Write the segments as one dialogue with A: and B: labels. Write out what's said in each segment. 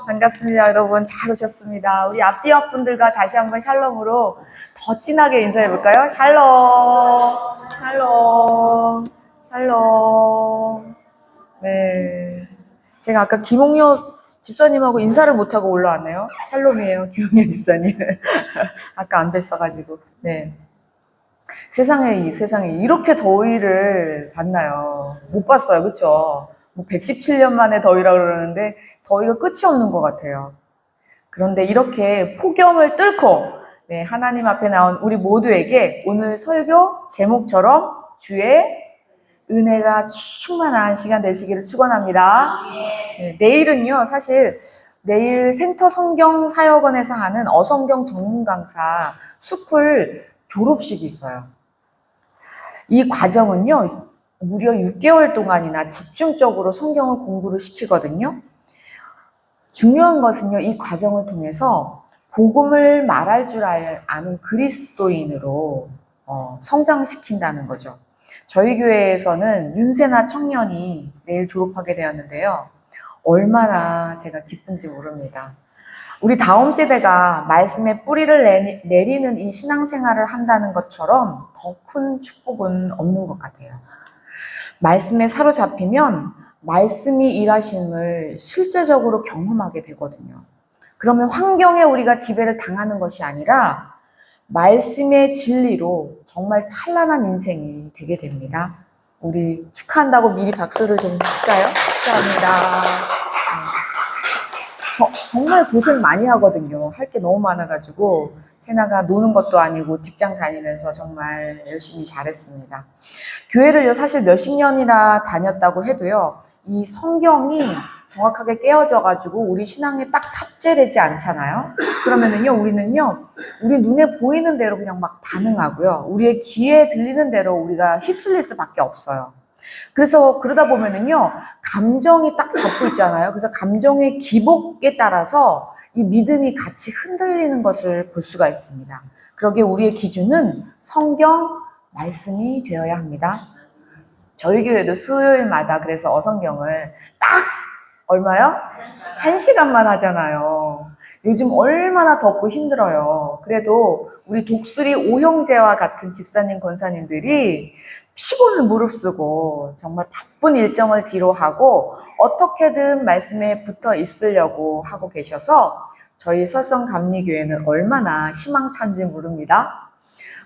A: 반갑습니다. 여러분. 잘 오셨습니다. 우리 앞뒤 옆분들과 다시 한번 샬롬으로 더 진하게 인사해 볼까요? 샬롬, 샬롬, 샬롬. 네. 제가 아까 김홍효 집사님하고 인사를 못하고 올라왔네요. 샬롬이에요, 김홍효 집사님. 아까 안 뵀어가지고. 네. 세상에 이렇게 더위를 봤나요? 못 봤어요. 그쵸? 뭐 117년 만에 더위라 그러는데 더위가 끝이 없는 것 같아요. 그런데 이렇게 폭염을 뚫고 네, 하나님 앞에 나온 우리 모두에게 오늘 설교 제목처럼 주의 은혜가 충만한 시간 되시기를 축원합니다. 네, 내일은요, 사실 내일 센터 성경 사역원에서 하는 어성경 전문 강사 수풀 졸업식이 있어요. 이 과정은요, 무려 6개월 동안이나 집중적으로 성경을 공부를 시키거든요. 중요한 것은요, 이 과정을 통해서 복음을 말할 줄 아는 그리스도인으로 성장시킨다는 거죠. 저희 교회에서는 윤세나 청년이 내일 졸업하게 되었는데요. 얼마나 제가 기쁜지 모릅니다. 우리 다음 세대가 말씀의 뿌리를 내리는 이 신앙생활을 한다는 것처럼 더 큰 축복은 없는 것 같아요. 말씀에 사로잡히면 말씀이 일하심을 실제적으로 경험하게 되거든요. 그러면 환경에 우리가 지배를 당하는 것이 아니라 말씀의 진리로 정말 찬란한 인생이 되게 됩니다. 우리 축하한다고 미리 박수를 좀 칠까요? 축하합니다. 정말 고생 많이 하거든요. 할 게 너무 많아가지고 세나가 노는 것도 아니고 직장 다니면서 정말 열심히 잘했습니다. 교회를 사실 몇십 년이나 다녔다고 해도요, 이 성경이 정확하게 깨어져가지고 우리 신앙에 딱 탑재되지 않잖아요. 그러면은요, 우리는요, 우리 눈에 보이는 대로 그냥 막 반응하고요, 우리의 귀에 들리는 대로 우리가 휩쓸릴 수밖에 없어요. 그래서 그러다 보면은요, 감정이 딱 잡고 있잖아요. 그래서 감정의 기복에 따라서 이 믿음이 같이 흔들리는 것을 볼 수가 있습니다. 그러기에 우리의 기준은 성경 말씀이 되어야 합니다. 저희 교회도 수요일마다 그래서 어성경을 딱 얼마요? 1시간만 하잖아요. 요즘 얼마나 덥고 힘들어요. 그래도 우리 독수리 오형제와 같은 집사님, 권사님들이 피곤을 무릅쓰고 정말 바쁜 일정을 뒤로하고 어떻게든 말씀에 붙어 있으려고 하고 계셔서 저희 설성감리교회는 얼마나 희망찬지 모릅니다.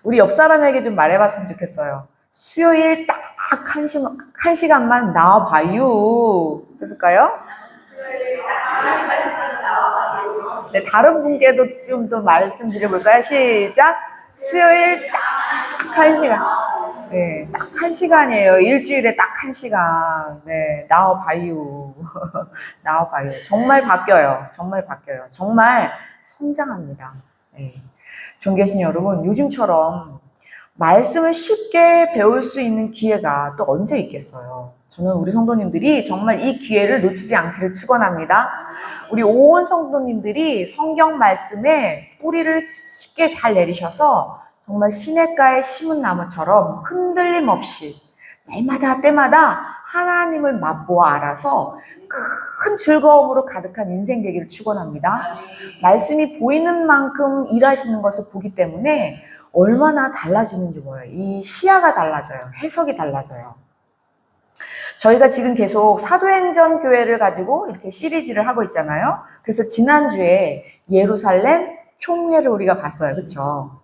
A: 우리 옆 사람에게 좀 말해봤으면 좋겠어요. 수요일 딱 한 시간만 나와봐요. 해볼까요? 네, 다른 분께도 좀 더 말씀드려볼까요? 시작! 수요일 딱 한 시간. 네, 딱 1시간이에요. 일주일에 딱 1시간. 네, 나와봐요. 나와봐요. 정말 바뀌어요. 정말 바뀌어요. 정말 성장합니다. 네. 존귀하신 여러분, 요즘처럼 말씀을 쉽게 배울 수 있는 기회가 또 언제 있겠어요? 저는 우리 성도님들이 정말 이 기회를 놓치지 않기를 축원합니다. 우리 오온 성도님들이 성경 말씀에 뿌리를 쉽게 잘 내리셔서 정말 시냇가에 심은 나무처럼 흔들림 없이 날마다 때마다 하나님을 맛보아 알아서 큰 즐거움으로 가득한 인생 되기를 축원합니다. 말씀이 보이는 만큼 일하시는 것을 보기 때문에 얼마나 달라지는지 보여요. 이 시야가 달라져요. 해석이 달라져요. 저희가 지금 계속 사도행전 교회를 가지고 이렇게 시리즈를 하고 있잖아요. 그래서 지난주에 예루살렘 총회를 우리가 봤어요. 그렇죠?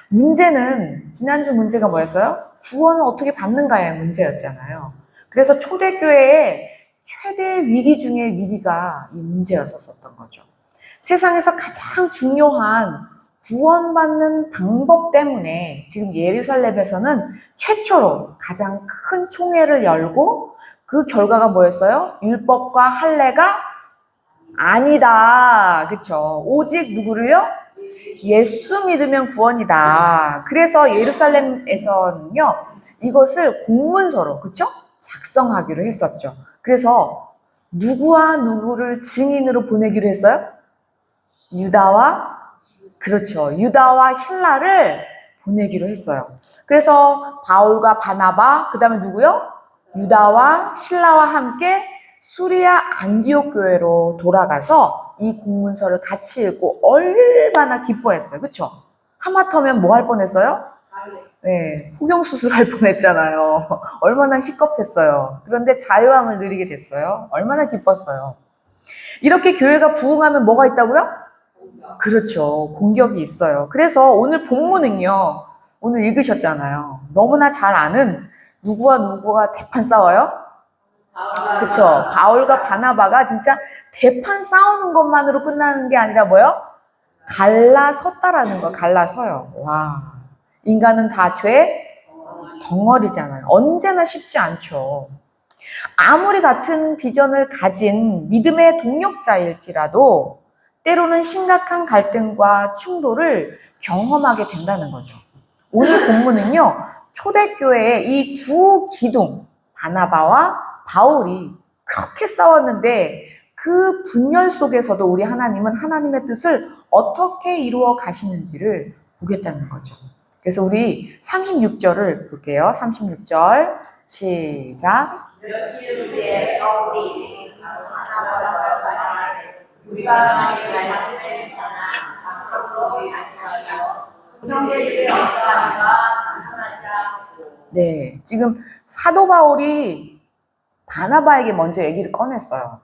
A: 문제는 지난주 문제가 뭐였어요? 구원을 어떻게 받는가의 문제였잖아요. 그래서 초대교회의 최대 위기 중의 위기가 이 문제였었던 거죠. 세상에서 가장 중요한 구원받는 방법 때문에 지금 예루살렘에서는 최초로 가장 큰 총회를 열고 그 결과가 뭐였어요? 율법과 할례가 아니다. 그쵸? 오직 누구를요? 예수 믿으면 구원이다. 그래서 예루살렘에서는요, 이것을 공문서로, 그쵸? 작성하기로 했었죠. 그래서 누구와 누구를 증인으로 보내기로 했어요? 그렇죠. 유다와 실라를 보내기로 했어요. 그래서 바울과 바나바, 그 다음에 누구요? 유다와 실라와 함께 수리아 안디옥 교회로 돌아가서 이 공문서를 같이 읽고 얼마나 기뻐했어요. 그쵸? 하마터면 뭐 할 뻔했어요? 네, 포경수술할 뻔했잖아요. 얼마나 시겁했어요. 그런데 자유함을 누리게 됐어요. 얼마나 기뻤어요. 이렇게 교회가 부흥하면 뭐가 있다고요? 그렇죠. 공격이 있어요. 그래서 오늘 본문은요. 오늘 읽으셨잖아요. 너무나 잘 아는 누구와 대판 싸워요? 그쵸. 바울과 바나바가 진짜 대판 싸우는 것만으로 끝나는 게 아니라 뭐요? 갈라섰다라는 거, 갈라서요. 와. 인간은 다 죄 덩어리잖아요. 언제나 쉽지 않죠. 아무리 같은 비전을 가진 믿음의 동력자일지라도 때로는 심각한 갈등과 충돌을 경험하게 된다는 거죠. 오늘 본문은요, 초대교회의 이 두 기둥, 바나바와 바울이 그렇게 싸웠는데 그 분열 속에서도 우리 하나님은 하나님의 뜻을 어떻게 이루어 가시는지를 보겠다는 거죠. 그래서 우리 36절을 볼게요. 36절 시작.
B: 며칠 후에 바울이 우리가 하나님의 말씀을 전한 사석으로 가시며 형제들의 어떠하니까 반문하자 하고.
A: 네, 지금 사도 바울이 바나바에게 먼저 얘기를 꺼냈어요.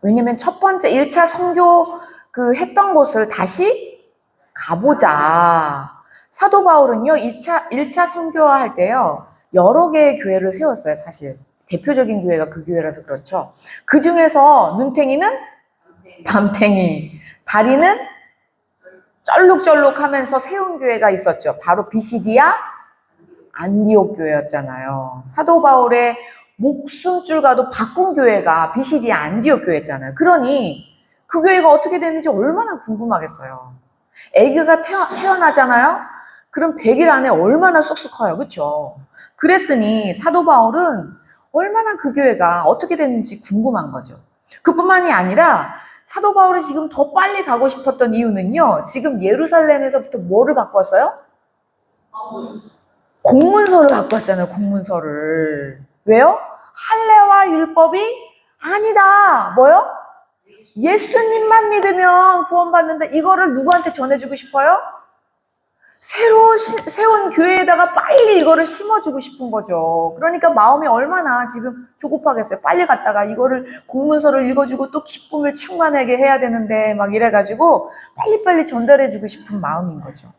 A: 왜냐면 첫 번째 1차 선교 했던 곳을 다시 가보자. 사도 바울은요, 1차 선교할 때요, 여러 개의 교회를 세웠어요, 사실. 대표적인 교회가 그 교회라서 그렇죠. 그 중에서 눈탱이는 밤탱이, 다리는 쩔룩쩔룩 하면서 세운 교회가 있었죠. 바로 비시디아 안디옥 교회였잖아요. 사도 바울의 목숨줄과도 바꾼 교회가 비시디아 안디옥 교회였잖아요. 그러니 그 교회가 어떻게 됐는지 얼마나 궁금하겠어요. 애기가 태어나잖아요. 그럼 100일 안에 얼마나 쑥쑥 커요. 그렇죠? 그랬으니 사도 바울은 얼마나 그 교회가 어떻게 됐는지 궁금한 거죠. 그뿐만이 아니라 사도 바울이 지금 더 빨리 가고 싶었던 이유는요. 지금 예루살렘에서부터 뭐를 갖고 왔어요? 공문서를 갖고 왔잖아요. 공문서를. 왜요? 할례와 율법이 아니다. 뭐요? 예수님만 믿으면 구원받는다. 이거를 누구한테 전해주고 싶어요? 새로 세운 교회에다가 빨리 이거를 심어주고 싶은 거죠. 그러니까 마음이 얼마나 지금 조급하겠어요. 빨리 갔다가 이거를 공문서를 읽어주고 또 기쁨을 충만하게 해야 되는데 막 이래가지고 빨리빨리 전달해주고 싶은 마음인 거죠.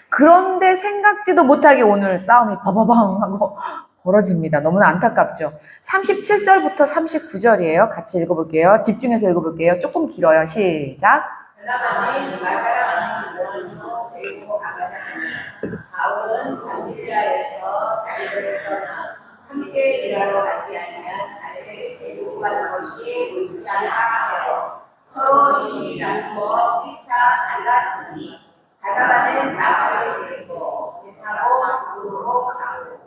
A: 그런데 생각지도 못하게 오늘 싸움이 바바방 하고 벌어집니다. 너무나 안타깝죠. 37절부터 39절이에요. 같이 읽어볼게요. 집중해서 읽어볼게요. 조금 길어요. 시작.
B: 대답하니 말가라는 원수 데리고 나가자 하니 바울은 밤빌라에서 자리를 떠나 함께 일하러 가지 아니한 자리를 데리고 가는 것이 옳지 않다 하여 서로 심히 다투어 피차 갈라서니 가다가는 나가를 데리고 배 타고 도로로 가고.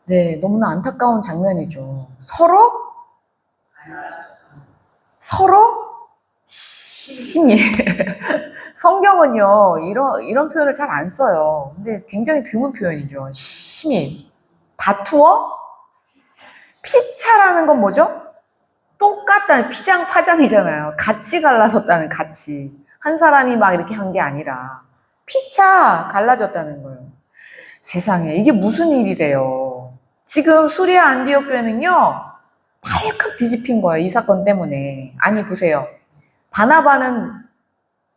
A: 네, 너무나 안타까운 장면이죠. 서로 심히. 성경은요, 이런 표현을 잘 안 써요. 근데 굉장히 드문 표현이죠. 심히. 다투어? 피차라는 건 뭐죠? 똑같다는 피장파장이잖아요. 같이 갈라섰다는 같이. 한 사람이 막 이렇게 한 게 아니라. 피차 갈라졌다는 거예요. 세상에, 이게 무슨 일이래요. 지금 수리아 안디옥 교회는요, 발칵 뒤집힌 거예요. 이 사건 때문에. 아니, 보세요. 바나바는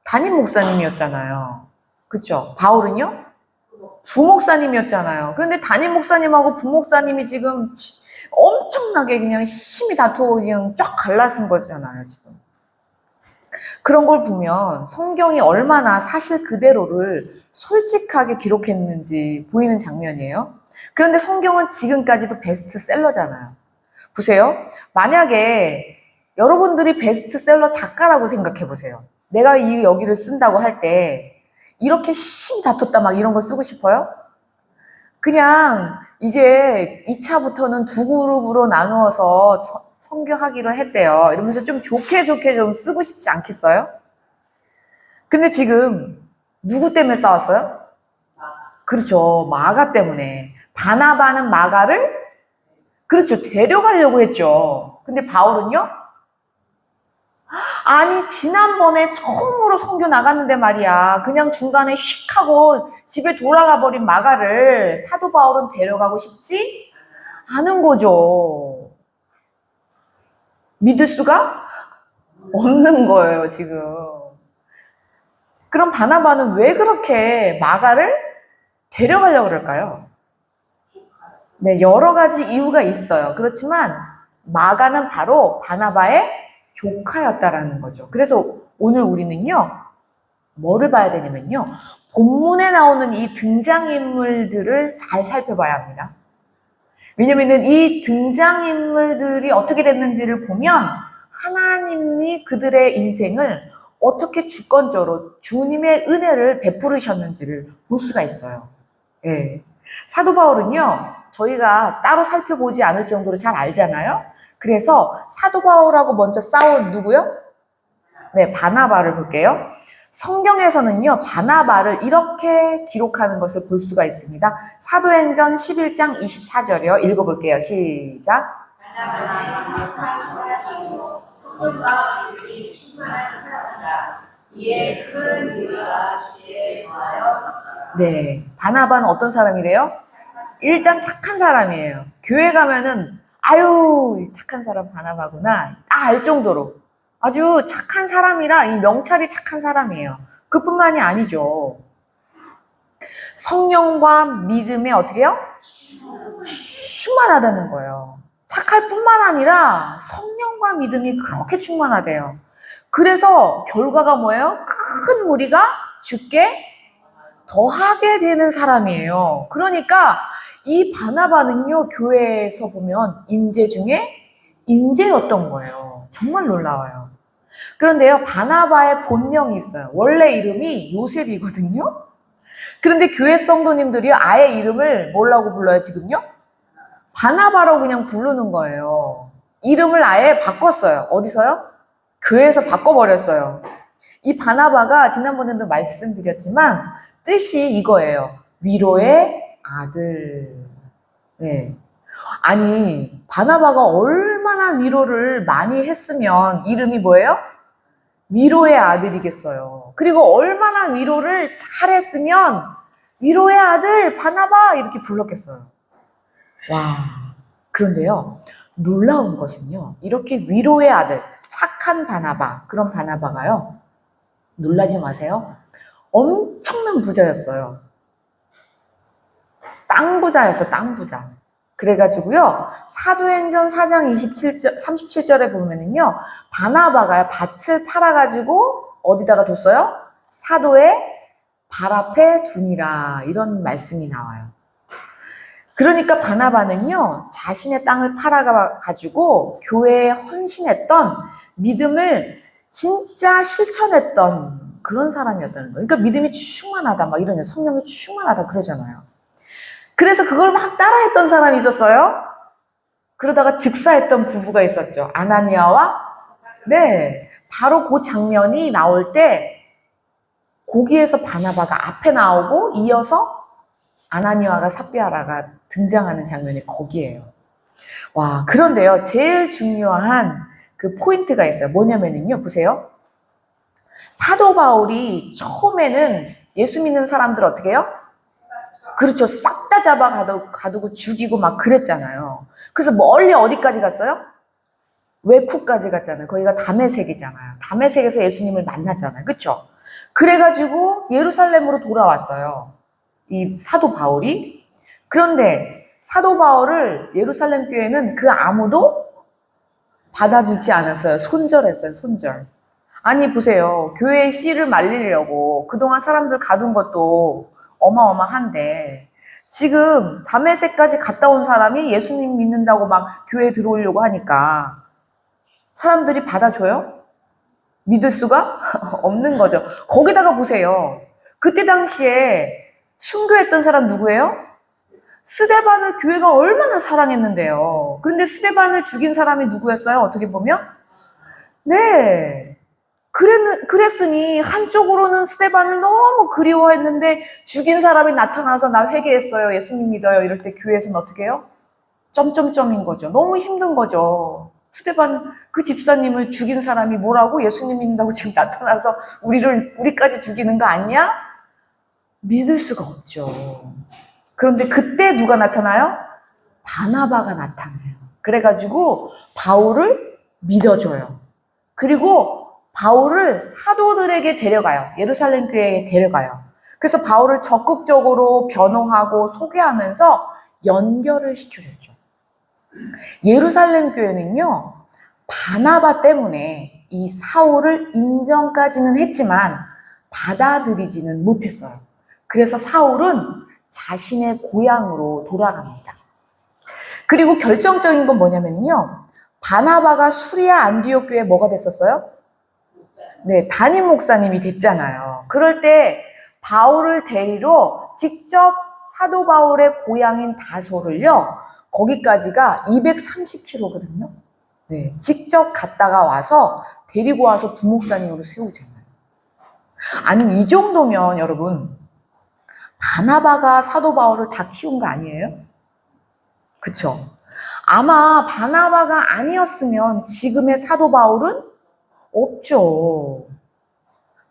A: 담임 목사님이었잖아요. 그쵸? 바울은요? 부목사님이었잖아요. 그런데 담임 목사님하고 부목사님이 지금 엄청나게 그냥 심히 다투고 그냥 쫙 갈라쓴 거잖아요, 지금. 그런 걸 보면 성경이 얼마나 사실 그대로를 솔직하게 기록했는지 보이는 장면이에요. 그런데 성경은 지금까지도 베스트셀러잖아요. 보세요. 만약에 여러분들이 베스트셀러 작가라고 생각해 보세요. 내가 여기를 쓴다고 할 때 이렇게 심히 다퉜다 막 이런 거 쓰고 싶어요? 그냥 이제 2차부터는 두 그룹으로 나누어서 선교하기로 했대요. 이러면서 좀 좋게 좀 쓰고 싶지 않겠어요? 근데 지금 누구 때문에 싸웠어요? 그렇죠. 마가 때문에. 바나바는 마가를 그렇죠. 데려가려고 했죠. 근데 바울은요? 아니, 지난번에 처음으로 선교 나갔는데 말이야. 그냥 중간에 휙 하고 집에 돌아가 버린 마가를 사도 바울은 데려가고 싶지 않은 거죠. 믿을 수가 없는 거예요, 지금. 그럼 바나바는 왜 그렇게 마가를 데려가려고 그럴까요? 네, 여러 가지 이유가 있어요. 그렇지만 마가는 바로 바나바의 조카였다라는 거죠. 그래서 오늘 우리는요, 뭐를 봐야 되냐면요, 본문에 나오는 이 등장인물들을 잘 살펴봐야 합니다. 왜냐면은 이 등장인물들이 어떻게 됐는지를 보면 하나님이 그들의 인생을 어떻게 주권적으로 주님의 은혜를 베푸르셨는지를 볼 수가 있어요. 예. 사도 바울은요, 저희가 따로 살펴보지 않을 정도로 잘 알잖아요. 그래서 사도 바울하고 먼저 싸운 누구요? 네, 바나바를 볼게요. 성경에서는요, 바나바를 이렇게 기록하는 것을 볼 수가 있습니다. 사도행전 11장 24절이요. 읽어볼게요. 시작.
B: 바나바는 24살이요 소금과 물이 충만한 사람이라 이에 큰 무리가 주에 거하여
A: 네, 바나바는 어떤 사람이래요? 일단 착한 사람이에요. 교회 가면은 아유, 착한 사람 바나바구나 다 알 정도로 아주 착한 사람이라 이 명찰이 착한 사람이에요. 그뿐만이 아니죠. 성령과 믿음에 어떻게 해요? 충만하다는 거예요. 착할 뿐만 아니라 성령과 믿음이 그렇게 충만하대요. 그래서 결과가 뭐예요? 큰 무리가 주께 더하게 되는 사람이에요. 그러니까 이 바나바는요, 교회에서 보면 인재 중에 인재였던 거예요. 정말 놀라워요. 그런데요, 바나바의 본명이 있어요. 원래 이름이 요셉이거든요. 그런데 교회 성도님들이 아예 이름을 뭐라고 불러요, 지금요? 바나바로 그냥 부르는 거예요. 이름을 아예 바꿨어요. 어디서요? 교회에서 바꿔버렸어요. 이 바나바가 지난번에도 말씀드렸지만 뜻이 이거예요. 위로의 아들. 네. 아니, 바나바가 얼마나 위로를 많이 했으면 이름이 뭐예요? 위로의 아들이겠어요. 그리고 얼마나 위로를 잘했으면 위로의 아들 바나바 이렇게 불렀겠어요. 와, 그런데요, 놀라운 것은요, 이렇게 위로의 아들, 착한 바나바, 그런 바나바가요, 놀라지 마세요. 엄청난 부자였어요. 땅 부자였어, 땅 부자. 그래가지고요, 사도행전 4장 37절에 보면은요, 바나바가 밭을 팔아가지고 어디다가 뒀어요? 사도의 발 앞에 두니라. 이런 말씀이 나와요. 그러니까 바나바는요, 자신의 땅을 팔아가지고 교회에 헌신했던 믿음을 진짜 실천했던 그런 사람이었다는 거예요. 그러니까 믿음이 충만하다, 막 이런, 성령이 충만하다 그러잖아요. 그래서 그걸 막 따라했던 사람이 있었어요. 그러다가 즉사했던 부부가 있었죠. 아나니아와, 네, 바로 그 장면이 나올 때 거기에서 바나바가 앞에 나오고 이어서 아나니아가 삽비아라가 등장하는 장면이 거기에요. 와, 그런데요, 제일 중요한 그 포인트가 있어요. 뭐냐면요, 보세요. 사도 바울이 처음에는 예수 믿는 사람들 어떻게 해요? 그렇죠. 싹 다 잡아 가두고 죽이고 막 그랬잖아요. 그래서 멀리 어디까지 갔어요? 외쿠까지 갔잖아요. 거기가 다메섹이잖아요. 다메섹에서 예수님을 만났잖아요. 그렇죠? 그래가지고 예루살렘으로 돌아왔어요. 이 사도 바울이. 그런데 사도 바울을 예루살렘 교회는 그 아무도 받아주지 않았어요. 손절했어요. 손절. 아니 보세요. 교회의 씨를 말리려고 그동안 사람들 가둔 것도 어마어마한데 지금 다메섹까지 갔다 온 사람이 예수님 믿는다고 막 교회에 들어오려고 하니까 사람들이 받아줘요? 믿을 수가 없는 거죠. 거기다가 보세요. 그때 당시에 순교했던 사람 누구예요? 스데반을 교회가 얼마나 사랑했는데요. 그런데 스데반을 죽인 사람이 누구였어요? 어떻게 보면? 네. 그랬으니 한쪽으로는 스데반을 너무 그리워했는데 죽인 사람이 나타나서 나 회개했어요. 예수님 믿어요. 이럴 때 교회에서는 어떻게 해요? 점점점인 거죠. 너무 힘든 거죠. 스데반 그 집사님을 죽인 사람이 뭐라고? 예수님 믿는다고 지금 나타나서 우리까지 죽이는 거 아니야? 믿을 수가 없죠. 그런데 그때 누가 나타나요? 바나바가 나타나요. 그래가지고 바울을 믿어줘요. 그리고 바울을 사도들에게 데려가요. 예루살렘 교회에 데려가요. 그래서 바울을 적극적으로 변호하고 소개하면서 연결을 시켜줬죠. 예루살렘 교회는요, 바나바 때문에 이 사울을 인정까지는 했지만 받아들이지는 못했어요. 그래서 사울은 자신의 고향으로 돌아갑니다. 그리고 결정적인 건 뭐냐면요, 바나바가 수리아 안디옥 교회 뭐가 됐었어요? 네, 담임 목사님이 됐잖아요. 그럴 때 바울을 데리러 직접 사도 바울의 고향인 다소를요, 거기까지가 230km거든요. 네, 직접 갔다가 와서 데리고 와서 부목사님으로 세우잖아요. 아니, 이 정도면 여러분, 바나바가 사도 바울을 다 키운 거 아니에요? 그쵸? 아마 바나바가 아니었으면 지금의 사도 바울은 없죠.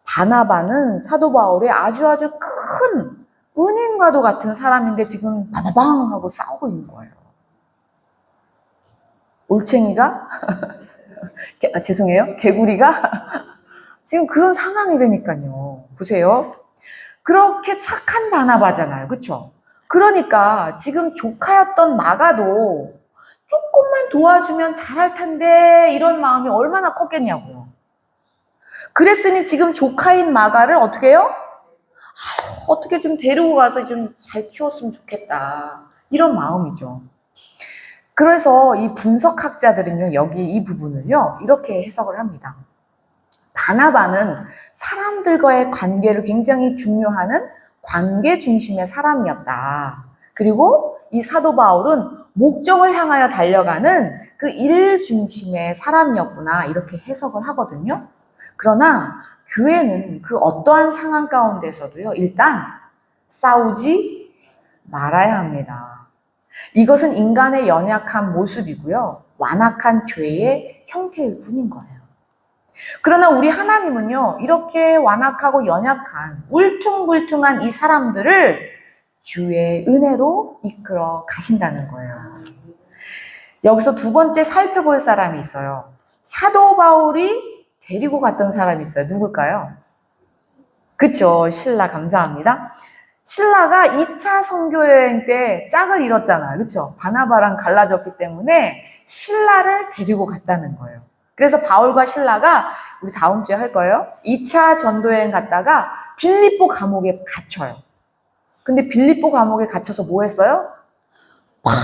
A: 바나바는 사도 바울의 아주 큰 은인과도 같은 사람인데 지금 바바방 하고 싸우고 있는 거예요. 올챙이가? 죄송해요. 개구리가? 지금 그런 상황이라니까요. 보세요. 그렇게 착한 바나바잖아요. 그쵸? 그러니까 지금 조카였던 마가도 조금만 도와주면 잘할 텐데 이런 마음이 얼마나 컸겠냐고요. 그랬으니 지금 조카인 마가를 어떻게 해요? 어떻게 좀 데리고 가서 좀 잘 키웠으면 좋겠다. 이런 마음이죠. 그래서 이 분석학자들은요, 여기 이 부분을요, 이렇게 해석을 합니다. 바나바는 사람들과의 관계를 굉장히 중요하는 관계 중심의 사람이었다. 그리고 이 사도 바울은 목적을 향하여 달려가는 그 일 중심의 사람이었구나. 이렇게 해석을 하거든요. 그러나 교회는 그 어떠한 상황 가운데서도요, 일단 싸우지 말아야 합니다. 이것은 인간의 연약한 모습이고요, 완악한 죄의 형태일 뿐인 거예요. 그러나 우리 하나님은요, 이렇게 완악하고 연약한 울퉁불퉁한 이 사람들을 주의 은혜로 이끌어 가신다는 거예요. 여기서 두 번째 살펴볼 사람이 있어요. 사도 바울이 데리고 갔던 사람이 있어요. 누굴까요? 그쵸, 신라. 감사합니다. 신라가 2차 선교여행 때 짝을 잃었잖아요. 그쵸? 바나바랑 갈라졌기 때문에 신라를 데리고 갔다는 거예요. 그래서 바울과 신라가 우리 다음 주에 할 거예요. 2차 전도여행 갔다가 빌립보 감옥에 갇혀요. 근데 빌립보 감옥에 갇혀서 뭐 했어요? 막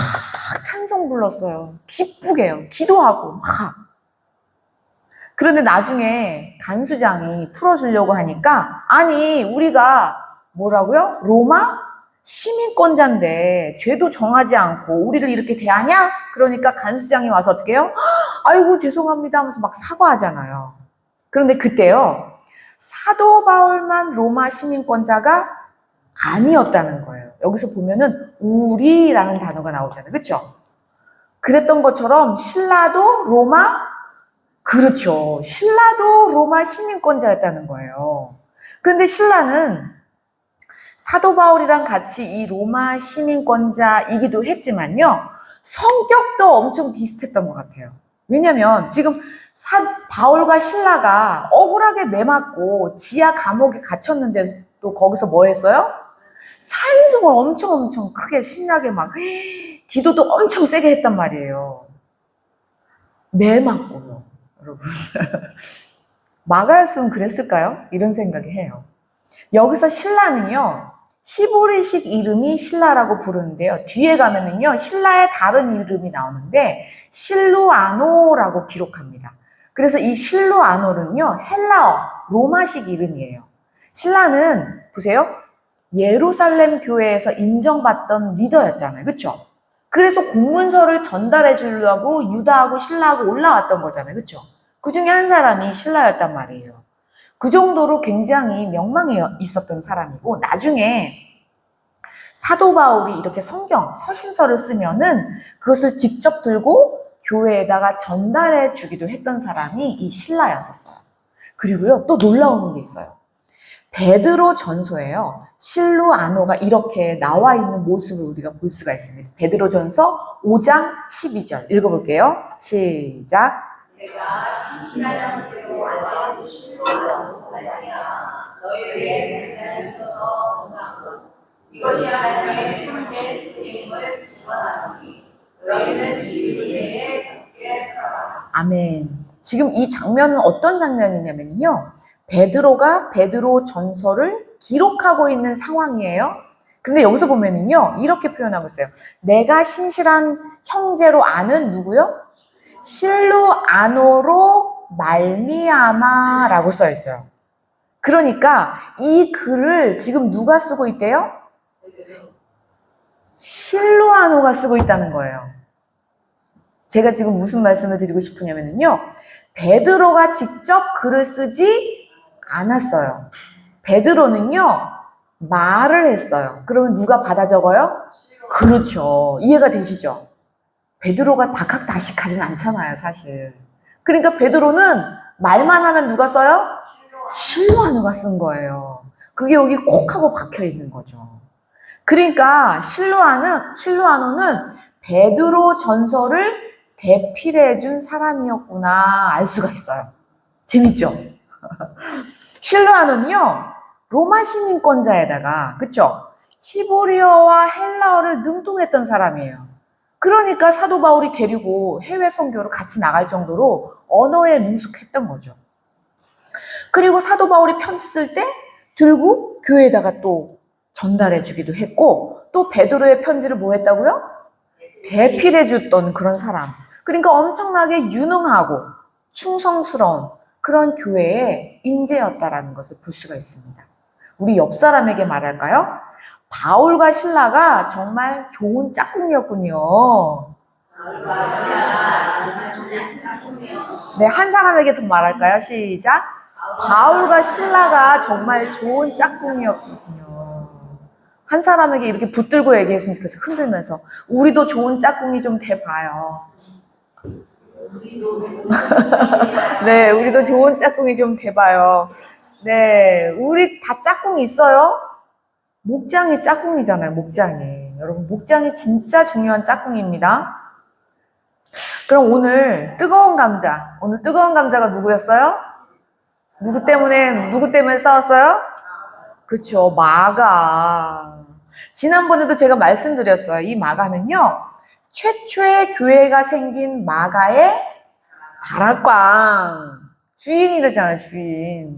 A: 찬송 불렀어요. 기쁘게요. 기도하고 막. 그런데 나중에 간수장이 풀어주려고 하니까, 아니 우리가 뭐라고요? 로마 시민권자인데 죄도 정하지 않고 우리를 이렇게 대하냐? 그러니까 간수장이 와서 어떻게 해요? 아이고 죄송합니다 하면서 막 사과하잖아요. 그런데 그때요, 사도 바울만 로마 시민권자가 아니었다는 거예요. 여기서 보면은 우리라는 단어가 나오잖아요. 그렇죠? 그랬던 것처럼 신라도 로마, 그렇죠, 신라도 로마 시민권자였다는 거예요. 그런데 신라는 사도 바울이랑 같이 이 로마 시민권자이기도 했지만요, 성격도 엄청 비슷했던 것 같아요. 왜냐면 지금 바울과 신라가 억울하게 매맞고 지하 감옥에 갇혔는데 또 거기서 뭐 했어요? 찬송을 엄청 크게 신나게 막 기도도 엄청 세게 했단 말이에요. 매맞고요, 여러분. 마가였으면 그랬을까요? 이런 생각이 해요. 여기서 신라는요, 시보리식 이름이 신라라고 부르는데요, 뒤에 가면은요 신라의 다른 이름이 나오는데 실루아노라고 기록합니다. 그래서 이 실루아노는요 헬라어, 로마식 이름이에요. 신라는 보세요, 예루살렘 교회에서 인정받던 리더였잖아요. 그렇죠? 그래서 공문서를 전달해 주려고 유다하고 신라하고 올라왔던 거잖아요. 그렇죠? 그 중에 한 사람이 신라였단 말이에요. 그 정도로 굉장히 명망에 있었던 사람이고, 나중에 사도 바울이 이렇게 성경, 서신서를 쓰면은 그것을 직접 들고 교회에다가 전달해 주기도 했던 사람이 이 실라였었어요. 그리고요, 또 놀라운 게 있어요. 베드로 전서에요. 실루아노가 이렇게 나와 있는 모습을 우리가 볼 수가 있습니다. 베드로 전서 5장 12절 읽어볼게요. 시작.
B: 내가 진실한 대로 완전 실루아노 말이야. 너희에게 대단히 있어서 원하고 이것이 하나님의 참된 은혜임을 증언하노니 너희는 이 은혜에 굳게 서라. 아멘.
A: 지금 이 장면은 어떤 장면이냐면요. 베드로가 베드로 전서를 기록하고 있는 상황이에요. 근데 여기서 보면은요, 이렇게 표현하고 있어요. 내가 신실한 형제로 아는 누구요? 실루아노로 말미암아라고 써 있어요. 그러니까 이 글을 지금 누가 쓰고 있대요? 실루아노가 쓰고 있다는 거예요. 제가 지금 무슨 말씀을 드리고 싶으냐면요. 베드로가 직접 글을 쓰지 않았어요. 베드로는요, 말을 했어요. 그러면 누가 받아 적어요? 그렇죠. 이해가 되시죠? 베드로가 다각다식하진 않잖아요, 사실. 그러니까 베드로는 말만 하면 누가 써요? 실루아노가 쓴 거예요. 그게 여기 콕 하고 박혀 있는 거죠. 그러니까 실루아노는 베드로 전서를 대필해 준 사람이었구나 알 수가 있어요. 재밌죠? 실루아노는요, 로마 시민권자에다가, 그쵸? 히브리어와 헬라어를 능통했던 사람이에요. 그러니까 사도 바울이 데리고 해외 선교로 같이 나갈 정도로 언어에 능숙했던 거죠. 그리고 사도 바울이 편지 쓸 때 들고 교회에다가 또 전달해 주기도 했고, 또 베드로의 편지를 뭐 했다고요? 대필해 줬던 그런 사람. 그러니까 엄청나게 유능하고 충성스러운 그런 교회의 인재였다라는 것을 볼 수가 있습니다. 우리 옆 사람에게 말할까요? 바울과 신라가 정말 좋은 짝꿍이었군요. 네, 한 사람에게 더 말할까요? 시작. 바울과 신라가 정말 좋은 짝꿍이었거든요. 한 사람에게 이렇게 붙들고 얘기했으면 좋겠어요. 흔들면서. 우리도 좋은 짝꿍이 좀 돼봐요. 네, 우리도 좋은 짝꿍이 좀 돼봐요. 네, 우리 다 짝꿍이 있어요? 목장이 짝꿍이잖아요, 목장이. 여러분, 목장이 진짜 중요한 짝꿍입니다. 그럼 오늘 뜨거운 감자가 누구였어요? 누구 때문에 싸웠어요? 그쵸, 마가. 지난번에도 제가 말씀드렸어요. 이 마가는요, 최초의 교회가 생긴 마가의 다락방 주인이랬잖아요, 주인.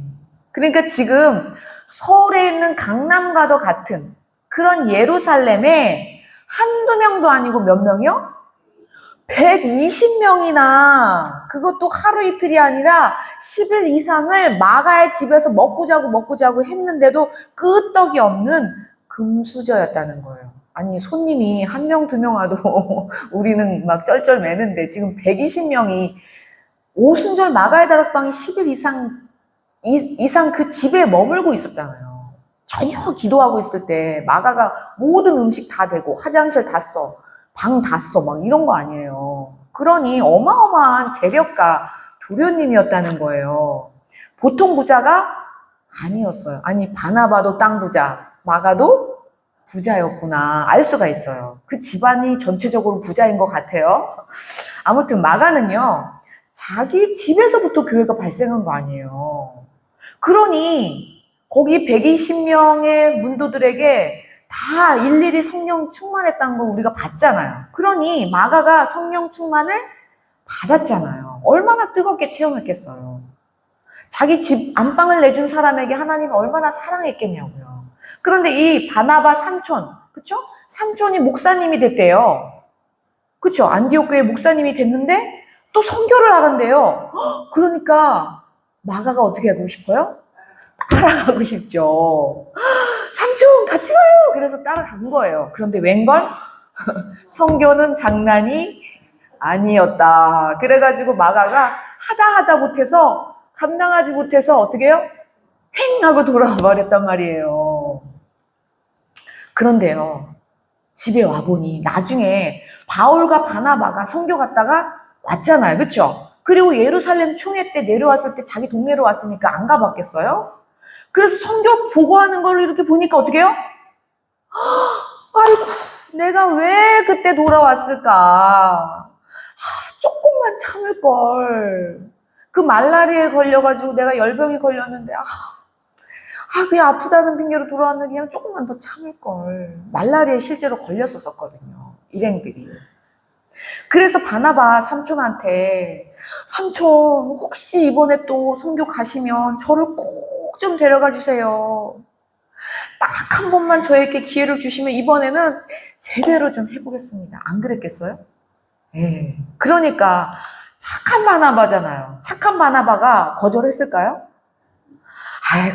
A: 그러니까 지금 서울에 있는 강남과도 같은 그런 예루살렘에 한두 명도 아니고 몇 명이요? 120명이나, 그것도 하루 이틀이 아니라 10일 이상을 마가의 집에서 먹고 자고 했는데도 끄떡이 없는 금수저였다는 거예요. 아니, 손님이 한 명, 두 명 와도 우리는 막 쩔쩔 매는데 지금 120명이 오순절 마가의 다락방이 10일 이상 그 집에 머물고 있었잖아요. 저녁 기도하고 있을 때 마가가 모든 음식 다 되고 화장실 다 써, 방 다 써, 막 이런 거 아니에요. 그러니 어마어마한 재력가 도련님이었다는 거예요. 보통 부자가 아니었어요. 아니, 바나바도 땅 부자, 마가도 부자였구나 알 수가 있어요. 그 집안이 전체적으로 부자인 것 같아요. 아무튼 마가는요, 자기 집에서부터 교회가 발생한 거 아니에요. 그러니 거기 120명의 문도들에게 다 일일이 성령 충만했다는 거 우리가 봤잖아요. 그러니 마가가 성령 충만을 받았잖아요. 얼마나 뜨겁게 체험했겠어요. 자기 집 안방을 내준 사람에게 하나님은 얼마나 사랑했겠냐고요. 그런데 이 바나바 삼촌, 그쵸? 삼촌이 목사님이 됐대요. 그쵸? 안디옥 교회 목사님이 됐는데 또 선교를 나간대요. 그러니까 마가가 어떻게 하고 싶어요? 따라가고 싶죠. 삼촌 같이 가요. 그래서 따라간 거예요. 그런데 웬걸? 선교는 장난이 아니었다. 그래가지고 마가가 하다 못해서 감당하지 못해서 어떻게 해요? 횡 하고 돌아와 버렸단 말이에요. 그런데요, 집에 와보니 나중에 바울과 바나바가 선교 갔다가 왔잖아요. 그쵸? 그리고 예루살렘 총회 때 내려왔을 때 자기 동네로 왔으니까 안 가봤겠어요? 그래서 선교 보고하는 걸 이렇게 보니까 어떻게 해요? 아이고, 내가 왜 그때 돌아왔을까? 조금만 참을 걸. 그 말라리아에 걸려가지고 내가 열병이 걸렸는데, 그냥 아프다는 핑계로 돌아왔는데 그냥 조금만 더 참을 걸. 말라리아에 실제로 걸렸었거든요. 일행들이. 그래서 바나바 삼촌한테, 삼촌, 혹시 이번에 또 선교 가시면 저를 꼭 좀 데려가 주세요. 딱 한 번만 저에게 기회를 주시면 이번에는 제대로 좀 해보겠습니다. 안 그랬겠어요? 예. 그러니까 착한 바나바잖아요. 착한 바나바가 거절했을까요?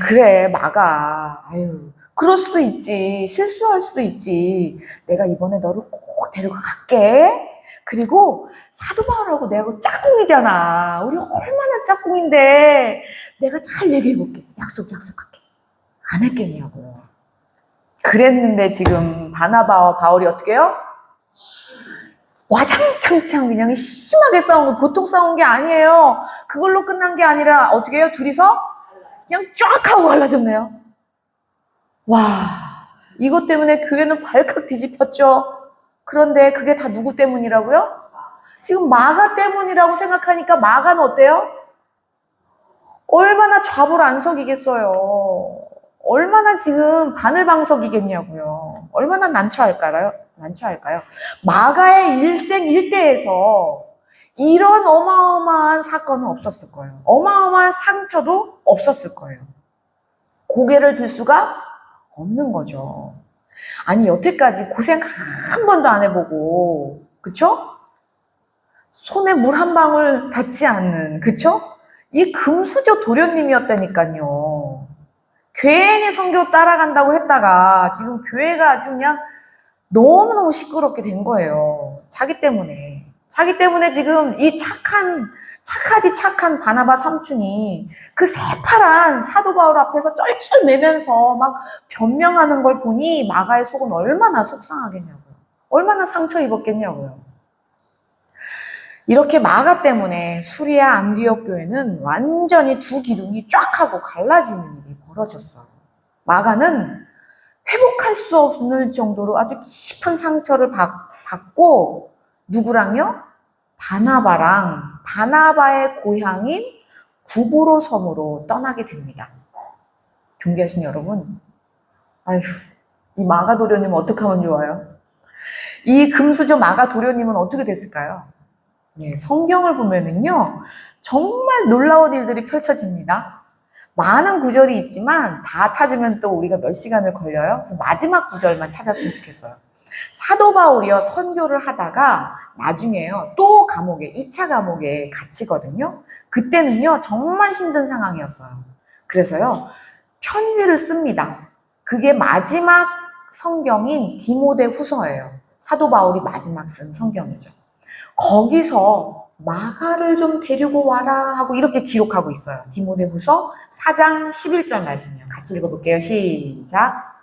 A: 그래, 막아. 아유, 그럴 수도 있지. 실수할 수도 있지. 내가 이번에 너를 꼭 데리고 갈게. 그리고 사도 바울하고 내가 짝꿍이잖아. 우리 얼마나 짝꿍인데 내가 잘 얘기해볼게. 약속할게. 안 했겠냐고요. 그랬는데 지금 바나바와 바울이 어떻게 해요? 와장창창 그냥 심하게 싸운 거, 보통 싸운 게 아니에요. 그걸로 끝난 게 아니라 어떻게 해요? 둘이서 그냥 쫙 하고 갈라졌네요. 와, 이것 때문에 교회는 발칵 뒤집혔죠. 그런데 그게 다 누구 때문이라고요? 지금 마가 때문이라고 생각하니까 마가는 어때요? 얼마나 좌불안석이겠어요. 얼마나 지금 바늘방석이겠냐고요. 얼마나 난처할까요? 마가의 일생일대에서 이런 어마어마한 사건은 없었을 거예요. 어마어마한 상처도 없었을 거예요. 고개를 들 수가 없는 거죠. 아니, 여태까지 고생 한 번도 안 해보고, 그쵸? 손에 물 한 방울 닿지 않는, 그쵸? 이 금수저 도련님이었다니까요. 괜히 선교 따라간다고 했다가 지금 교회가 아주 그냥 너무너무 시끄럽게 된 거예요. 자기 때문에 지금 이 착하디 착한 바나바 삼촌이 그 새파란 사도 바울 앞에서 쩔쩔매면서 막 변명하는 걸 보니 마가의 속은 얼마나 속상하겠냐고요. 얼마나 상처 입었겠냐고요. 이렇게 마가 때문에 수리아 안디옥 교회는 완전히 두 기둥이 쫙 하고 갈라지는 일이 벌어졌어요. 마가는 회복할 수 없을 정도로 아주 깊은 상처를 받고 누구랑요? 바나바랑 바나바의 고향인 구브로 섬으로 떠나게 됩니다. 존귀하신 여러분, 아휴, 이 마가 도련님은 어떻게 하면 좋아요? 이 금수저 마가 도련님은 어떻게 됐을까요? 네, 성경을 보면은요, 정말 놀라운 일들이 펼쳐집니다. 많은 구절이 있지만 다 찾으면 또 우리가 몇 시간을 걸려요. 그래서 마지막 구절만 찾았으면 좋겠어요. 사도 바울이요, 선교를 하다가 나중에요, 또 감옥에, 2차 감옥에 갇히거든요. 그때는요, 정말 힘든 상황이었어요. 그래서요, 편지를 씁니다. 그게 마지막 성경인 디모데 후서예요. 사도 바울이 마지막 쓴 성경이죠. 거기서 마가를 좀 데리고 와라 하고 이렇게 기록하고 있어요. 디모데 후서 4장 11절 말씀이요. 같이 읽어볼게요. 시작.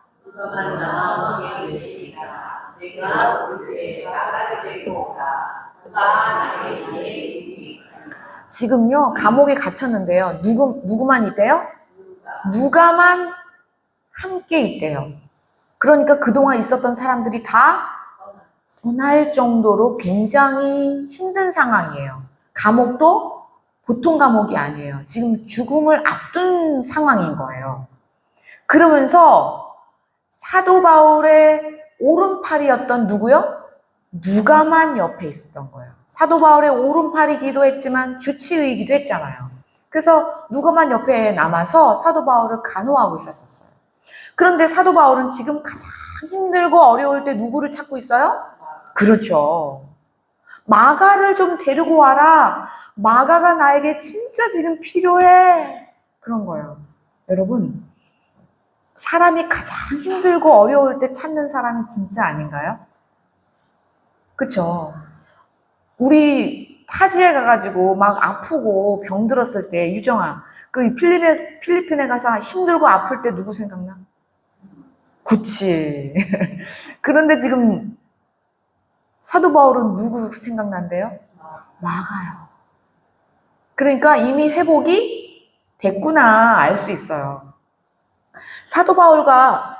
B: 내가 올 때 마가를 데리고 오라. 그가 나의 일에
A: 지금요, 감옥에 갇혔는데요. 누구만 있대요? 누가만 함께 있대요. 그러니까 그동안 있었던 사람들이 다 떠날 정도로 굉장히 힘든 상황이에요. 감옥도 보통 감옥이 아니에요. 지금 죽음을 앞둔 상황인 거예요. 그러면서 사도 바울의 오른팔이었던 누구요? 누가만 옆에 있었던 거예요. 사도 바울의 오른팔이기도 했지만 주치의이기도 했잖아요. 그래서 누가만 옆에 남아서 사도 바울을 간호하고 있었어요. 그런데 사도 바울은 지금 가장 힘들고 어려울 때 누구를 찾고 있어요? 그렇죠. 마가를 좀 데리고 와라. 마가가 나에게 진짜 지금 필요해. 그런 거예요. 여러분, 사람이 가장 힘들고 어려울 때 찾는 사람이 진짜 아닌가요? 그쵸? 우리 타지에 가가지고 막 아프고 병들었을 때, 유정아, 그 필리핀에 가서 힘들고 아플 때 누구 생각나? 그치. 그런데 지금 사도 바울은 누구 생각난대요? 마가요. 그러니까 이미 회복이 됐구나 알 수 있어요. 사도 바울과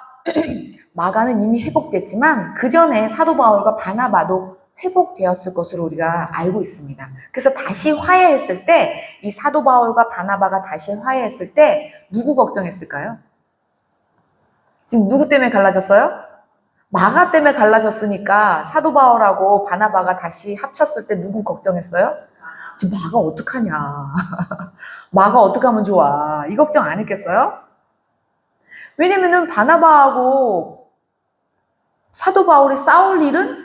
A: 마가는 이미 회복됐지만 그 전에 사도 바울과 바나바도 회복되었을 것으로 우리가 알고 있습니다. 그래서 다시 화해했을 때, 이 사도 바울과 바나바가 다시 화해했을 때 누구 걱정했을까요? 지금 누구 때문에 갈라졌어요? 마가 때문에 갈라졌으니까 사도 바울하고 바나바가 다시 합쳤을 때 누구 걱정했어요? 지금 마가 어떡하냐. 마가 어떡하면 좋아. 이 걱정 안 했겠어요? 왜냐면은 바나바하고 사도 바울이 싸울 일은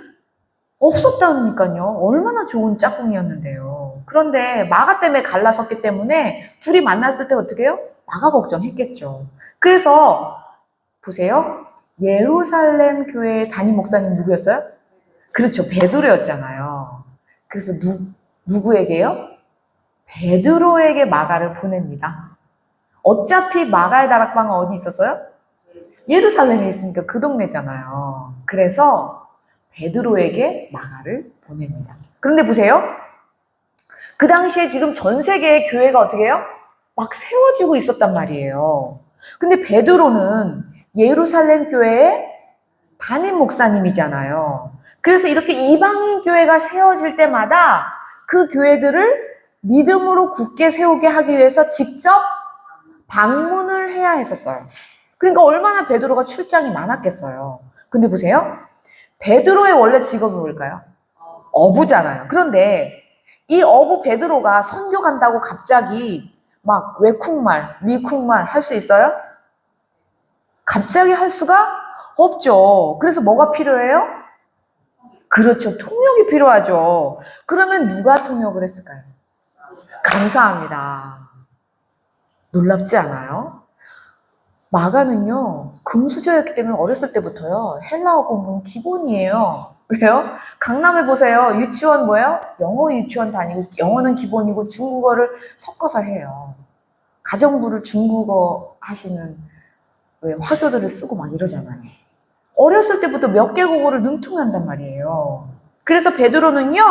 A: 없었다니까요. 얼마나 좋은 짝꿍이었는데요. 그런데 마가 때문에 갈라섰기 때문에 둘이 만났을 때 어떻게 해요? 마가 걱정했겠죠. 그래서 보세요. 예루살렘 교회의 담임 목사님 누구였어요? 그렇죠. 베드로였잖아요. 그래서 누구에게요? 베드로에게 마가를 보냅니다. 어차피 마가의 다락방은 어디 있었어요? 예루살렘에 있으니까 그 동네잖아요. 그래서 베드로에게 마가를 보냅니다. 그런데 보세요. 그 당시에 지금 전 세계의 교회가 어떻게 해요? 막 세워지고 있었단 말이에요. 근데 베드로는 예루살렘 교회의 담임 목사님이잖아요. 그래서 이렇게 이방인 교회가 세워질 때마다 그 교회들을 믿음으로 굳게 세우게 하기 위해서 직접 방문을 해야 했었어요. 그러니까 얼마나 베드로가 출장이 많았겠어요. 근데 보세요. 베드로의 원래 직업이 뭘까요? 어부잖아요. 그런데 이 어부 베드로가 선교 간다고 갑자기 막 외국말, 미국말 할 수 있어요? 갑자기 할 수가 없죠. 그래서 뭐가 필요해요? 그렇죠. 통역이 필요하죠. 그러면 누가 통역을 했을까요? 감사합니다. 놀랍지 않아요? 마가는요, 금수저였기 때문에 어렸을 때부터요, 헬라어 공부는 기본이에요. 왜요? 강남에 보세요. 유치원 뭐예요? 영어 유치원 다니고, 영어는 기본이고 중국어를 섞어서 해요. 가정부를 중국어 하시는 왜 화교들을 쓰고 막 이러잖아요. 어렸을 때부터 몇 개국어를 능통한단 말이에요. 그래서 베드로는요,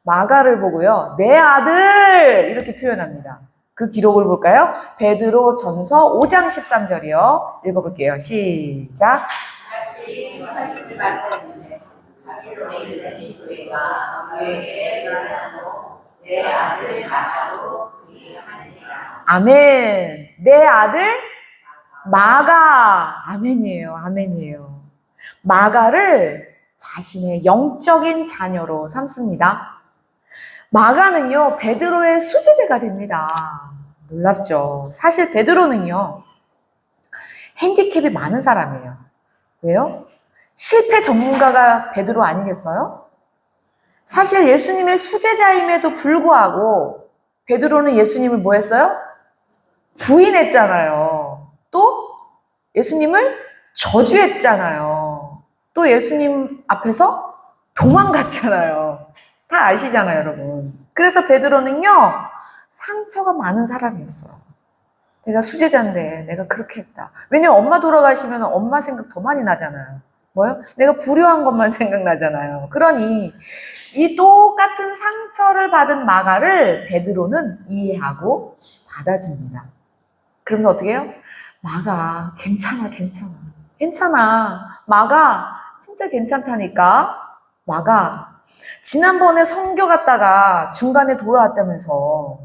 A: 마가를 보고요, 내 아들! 이렇게 표현합니다. 그 기록을 볼까요? 베드로 전서 5장 13절이요. 읽어볼게요. 시작.
B: 같이 사실을 말했는데 바빌론에 있는 이 교회가 교회에 말하노 내 아들 마가로 그리 하느니라.
A: 아멘. 내 아들 마가. 아멘이에요. 아멘이에요. 마가를 자신의 영적인 자녀로 삼습니다. 마가는요, 베드로의 수제자가 됩니다. 놀랍죠? 사실 베드로는요, 핸디캡이 많은 사람이에요. 왜요? 실패 전문가가 베드로 아니겠어요? 사실 예수님의 수제자임에도 불구하고 베드로는 예수님을 뭐 했어요? 부인했잖아요. 또 예수님을 저주했잖아요. 또 예수님 앞에서 도망갔잖아요. 다 아시잖아요, 여러분. 그래서 베드로는요, 상처가 많은 사람이었어요. 내가 수제자인데 내가 그렇게 했다. 왜냐면 엄마 돌아가시면 엄마 생각 더 많이 나잖아요. 뭐요? 내가 불효한 것만 생각나잖아요. 그러니 이 똑같은 상처를 받은 마가를 베드로는 이해하고 받아줍니다. 그러면서 어떻게 해요? 마가 괜찮아. 마가 진짜 괜찮다니까. 마가 지난번에 선교 갔다가 중간에 돌아왔다면서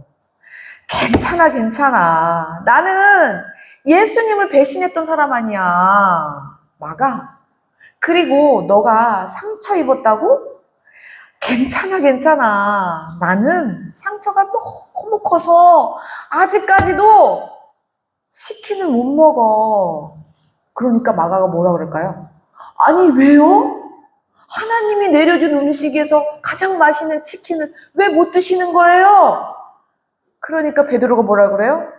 A: 괜찮아. 나는 예수님을 배신했던 사람 아니야. 마가. 그리고 너가 상처 입었다고? 괜찮아. 나는 상처가 너무 커서 아직까지도 치킨을 못 먹어. 그러니까 마가가 뭐라 그럴까요? 아니, 왜요? 하나님이 내려준 음식에서 가장 맛있는 치킨을 왜 못 드시는 거예요? 그러니까 베드로가 뭐라 그래요?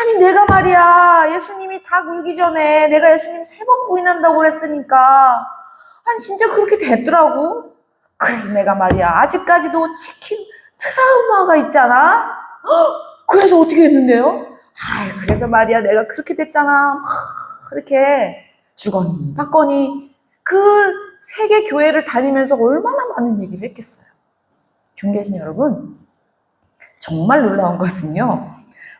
A: 아니, 내가 말이야, 예수님이 다 굴기 전에 내가 예수님 3번 부인한다고 그랬으니까 아니 진짜 그렇게 됐더라고. 그래서 내가 말이야, 아직까지도 치킨 트라우마가 있잖아. 그래서 어떻게 했는데요? 그래서 말이야, 내가 그렇게 됐잖아. 막 그렇게 주거니 받거니 그 세계 교회를 다니면서 얼마나 많은 얘기를 했겠어요. 존귀하신 여러분, 정말 놀라운 것은요,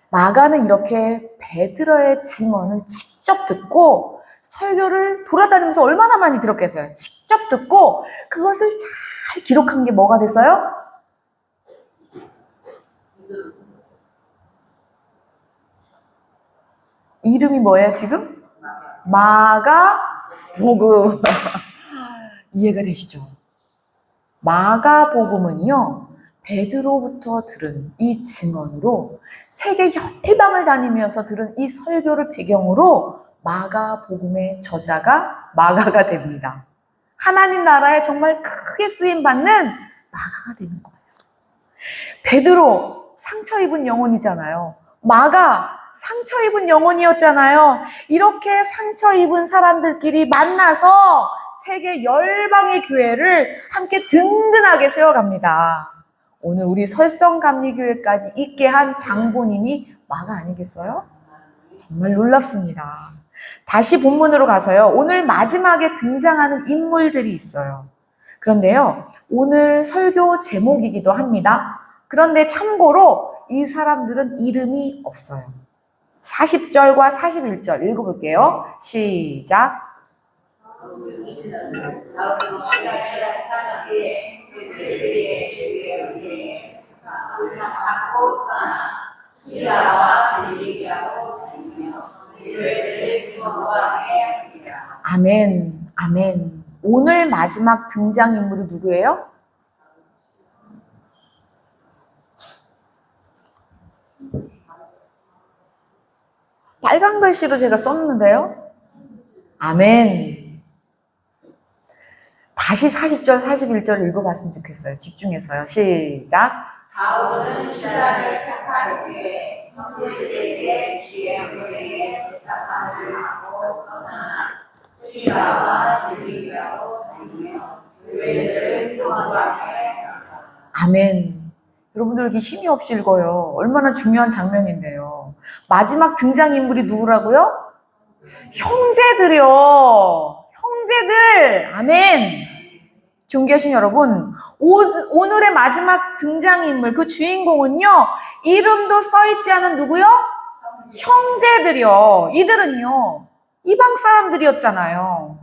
A: 마가는 이렇게 베드로의 증언을 직접 듣고 설교를 돌아다니면서 얼마나 많이 들었겠어요. 직접 듣고 그것을 잘 기록한 게 뭐가 됐어요? 이름이 뭐예요 지금? 마가복음. 이해가 되시죠? 마가복음은요, 베드로부터 들은 이 증언으로 세계 열방을 다니면서 들은 이 설교를 배경으로 마가복음의 저자가 마가가 됩니다. 하나님 나라에 정말 크게 쓰임받는 마가가 되는 거예요. 베드로 상처 입은 영혼이잖아요. 마가 상처 입은 영혼이었잖아요. 이렇게 상처 입은 사람들끼리 만나서 세계 열방의 교회를 함께 든든하게 세워갑니다. 오늘 우리 설성감리교회까지 있게 한 장본인이 마가 아니겠어요? 정말 놀랍습니다. 다시 본문으로 가서요. 오늘 마지막에 등장하는 인물들이 있어요. 그런데요, 오늘 설교 제목이기도 합니다. 그런데 참고로 이 사람들은 이름이 없어요. 40절과 41절 읽어볼게요. 시작. 아멘, 아멘. 오늘 마지막 등장인물이 누구예요? 빨간 글씨로 제가 썼는데요. 아멘. 다시 40절, 41절 읽어봤으면 좋겠어요. 집중해서요. 시작.
B: 바울은 신라를 택하기 위해 형제들에게 주의 은혜에 부탁함을 하고 떠나 스리라와 들리기하고 다니며 교회들을 교부하게
A: 아멘. 여러분들 이렇게 힘이 없이 읽어요. 얼마나 중요한 장면인데요. 마지막 등장인물이 누구라고요? 형제들이요. 형제들. 아멘. 존귀하신 여러분, 오늘의 마지막 등장인물, 그 주인공은요, 이름도 써있지 않은 누구요? 형제들이요. 이들은요, 이방 사람들이었잖아요.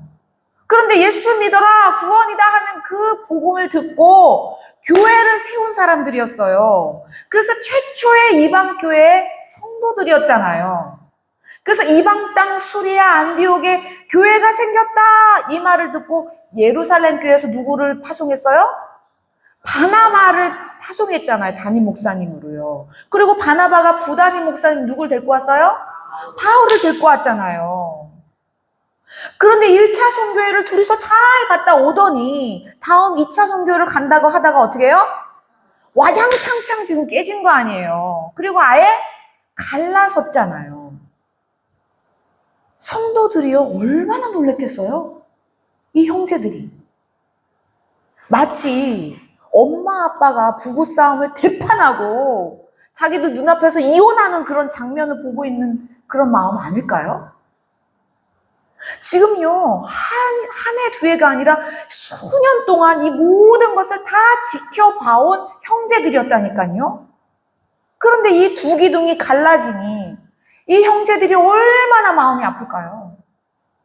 A: 그런데 예수 믿어라, 구원이다 하는 그 복음을 듣고 교회를 세운 사람들이었어요. 그래서 최초의 이방 교회의 성도들이었잖아요. 그래서 이방 땅 수리아 안디옥에 교회가 생겼다 이 말을 듣고 예루살렘 교회에서 누구를 파송했어요? 바나바를 파송했잖아요. 담임 목사님으로요. 그리고 바나바가 부담임 목사님 누굴 데리고 왔어요? 바울을 데리고 왔잖아요. 그런데 1차 선교회를 둘이서 잘 갔다 오더니 다음 2차 선교회를 간다고 하다가 어떻게 해요? 와장창창 지금 깨진 거 아니에요. 그리고 아예 갈라섰잖아요. 성도들이요, 얼마나 놀랬겠어요? 이 형제들이. 마치 엄마 아빠가 부부싸움을 대판하고 자기들 눈앞에서 이혼하는 그런 장면을 보고 있는 그런 마음 아닐까요? 지금요, 한 해, 두 해가 아니라 수년 동안 이 모든 것을 다 지켜봐온 형제들이었다니까요. 그런데 이 두 기둥이 갈라지니 이 형제들이 얼마나 마음이 아플까요?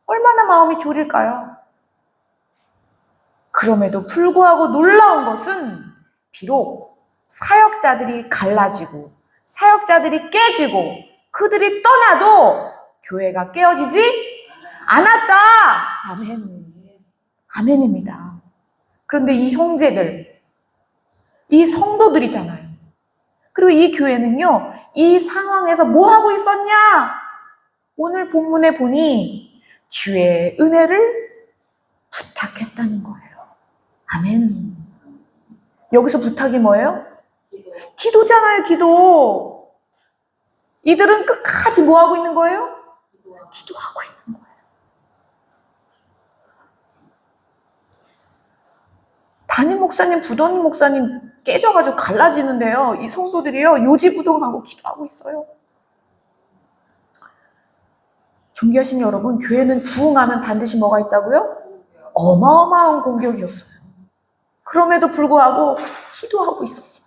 A: 얼마나 마음이 졸일까요? 그럼에도 불구하고 놀라운 것은 비록 사역자들이 갈라지고 사역자들이 깨지고 그들이 떠나도 교회가 깨어지지 않았다. 아멘. 아멘입니다. 그런데 이 형제들, 이 성도들이잖아요. 그리고 이 교회는요, 이 상황에서 뭐 하고 있었냐? 오늘 본문에 보니 주의 은혜를 부탁했다는 거예요. 아멘. 여기서 부탁이 뭐예요? 기도잖아요, 기도. 이들은 끝까지 뭐 하고 있는 거예요? 기도하고 있는 거예요. 담임 목사님, 부도님 목사님 깨져가지고 갈라지는데요. 이 성도들이요, 요지부동하고 기도하고 있어요. 존귀하신 여러분, 교회는 부흥하면 반드시 뭐가 있다고요? 어마어마한 공격이었어요. 그럼에도 불구하고 기도하고 있었어요.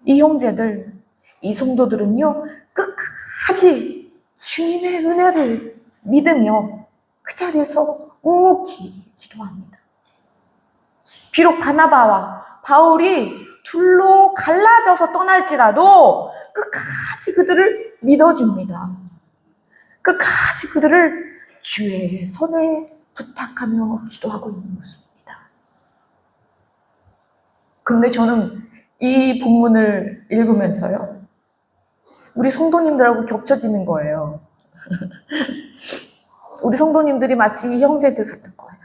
A: 이 형제들, 이 성도들은요, 끝까지 주님의 은혜를 믿으며 그 자리에서 묵묵히 기도합니다. 비록 바나바와 바울이 둘로 갈라져서 떠날지라도 끝까지 그들을 믿어줍니다. 끝까지 그들을 주의 손에 부탁하며 기도하고 있는 모습입니다. 그런데 저는 이 본문을 읽으면서요, 우리 성도님들하고 겹쳐지는 거예요. 우리 성도님들이 마치 이 형제들 같은 거예요.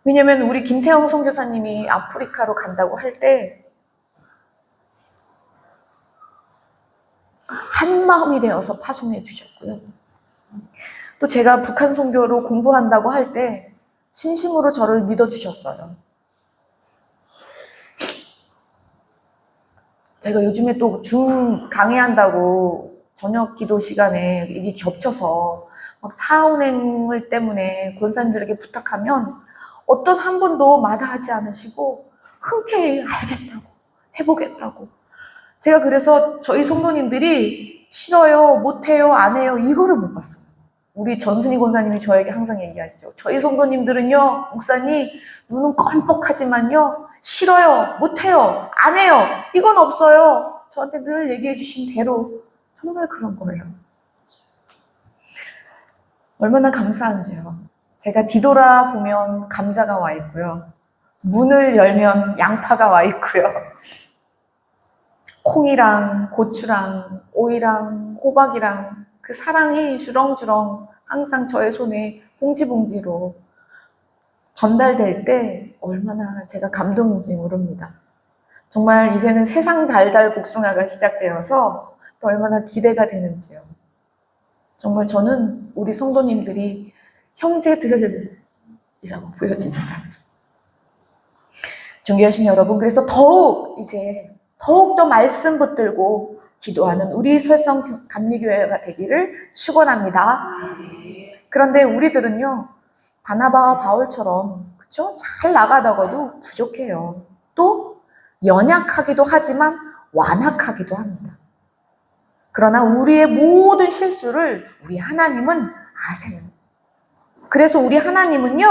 A: 왜냐면 우리 김태형 선교사님이 아프리카로 간다고 할 때 한 마음이 되어서 파송해 주셨고요. 또 제가 북한 선교로 공부한다고 할 때 진심으로 저를 믿어주셨어요. 제가 요즘에 또 중 강의한다고 저녁 기도 시간에 이게 겹쳐서 막 차 운행을 때문에 권사님들에게 부탁하면 어떤 한 분도 마다하지 않으시고 흔쾌히 알겠다고, 해보겠다고. 제가 그래서 저희 성도님들이 싫어요, 못해요, 안 해요 이거를 못 봤어요. 우리 전순희 권사님이 저에게 항상 얘기하시죠. 저희 성도님들은요, 목사님 눈은 껌뻑하지만요, 싫어요, 못해요, 안 해요 이건 없어요. 저한테 늘 얘기해 주신 대로 정말 그런 거예요. 얼마나 감사한지요. 제가 뒤돌아보면 감자가 와 있고요. 문을 열면 양파가 와 있고요. 콩이랑 고추랑 오이랑 호박이랑 그 사랑이 주렁주렁 항상 저의 손에 봉지봉지로 전달될 때 얼마나 제가 감동인지 모릅니다. 정말 이제는 세상 달달 복숭아가 시작되어서 또 얼마나 기대가 되는지요. 정말 저는 우리 성도님들이 형제들이라고 보여집니다. 존귀하신 여러분, 그래서 더욱더 말씀 붙들고 기도하는 우리 설성 감리교회가 되기를 축원합니다. 그런데 우리들은요, 바나바와 바울처럼 그쵸? 잘 나가다가도 부족해요. 또 연약하기도 하지만 완악하기도 합니다. 그러나 우리의 모든 실수를 우리 하나님은 아세요. 그래서 우리 하나님은요,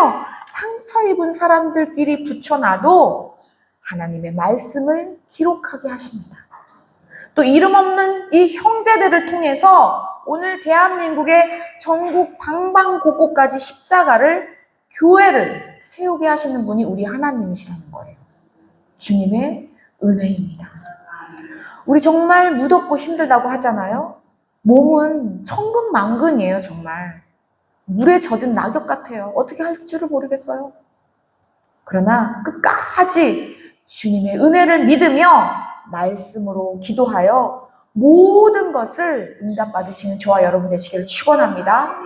A: 상처 입은 사람들끼리 붙여놔도 하나님의 말씀을 기록하게 하십니다. 또 이름 없는 이 형제들을 통해서 오늘 대한민국의 전국 방방곡곡까지 십자가를, 교회를 세우게 하시는 분이 우리 하나님이시라는 거예요. 주님의 은혜입니다. 우리 정말 무덥고 힘들다고 하잖아요. 몸은 천근만근이에요, 정말. 물에 젖은 낙엽 같아요. 어떻게 할 줄을 모르겠어요. 그러나 끝까지 주님의 은혜를 믿으며 말씀으로 기도하여 모든 것을 응답받으시는 저와 여러분 되시기를 축원합니다.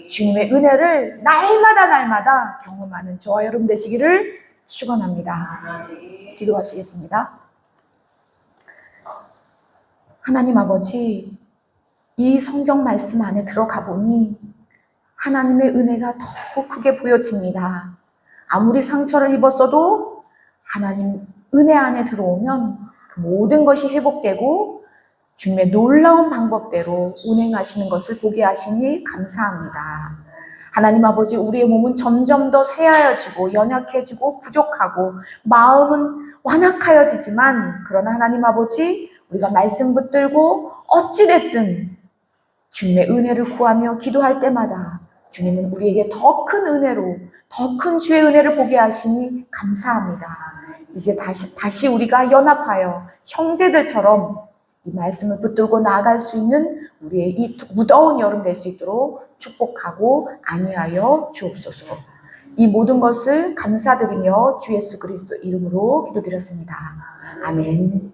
A: 주님의 은혜를 날마다 경험하는 저와 여러분 되시기를 축원합니다. 기도하시겠습니다. 하나님 아버지, 이 성경 말씀 안에 들어가 보니 하나님의 은혜가 더 크게 보여집니다. 아무리 상처를 입었어도 하나님 은혜 안에 들어오면 그 모든 것이 회복되고 주님의 놀라운 방법대로 운행하시는 것을 보게 하시니 감사합니다. 하나님 아버지, 우리의 몸은 점점 더 쇠하여지고 연약해지고 부족하고 마음은 완악하여지지만, 그러나 하나님 아버지, 우리가 말씀 붙들고 어찌됐든 주님의 은혜를 구하며 기도할 때마다 주님은 우리에게 더 큰 은혜로, 더 큰 주의 은혜를 보게 하시니 감사합니다. 이제 다시 우리가 연합하여 형제들처럼 이 말씀을 붙들고 나아갈 수 있는 우리의 이 무더운 여름 될 수 있도록 축복하고 안위하여 주옵소서. 이 모든 것을 감사드리며 주 예수 그리스도 이름으로 기도드렸습니다. 아멘.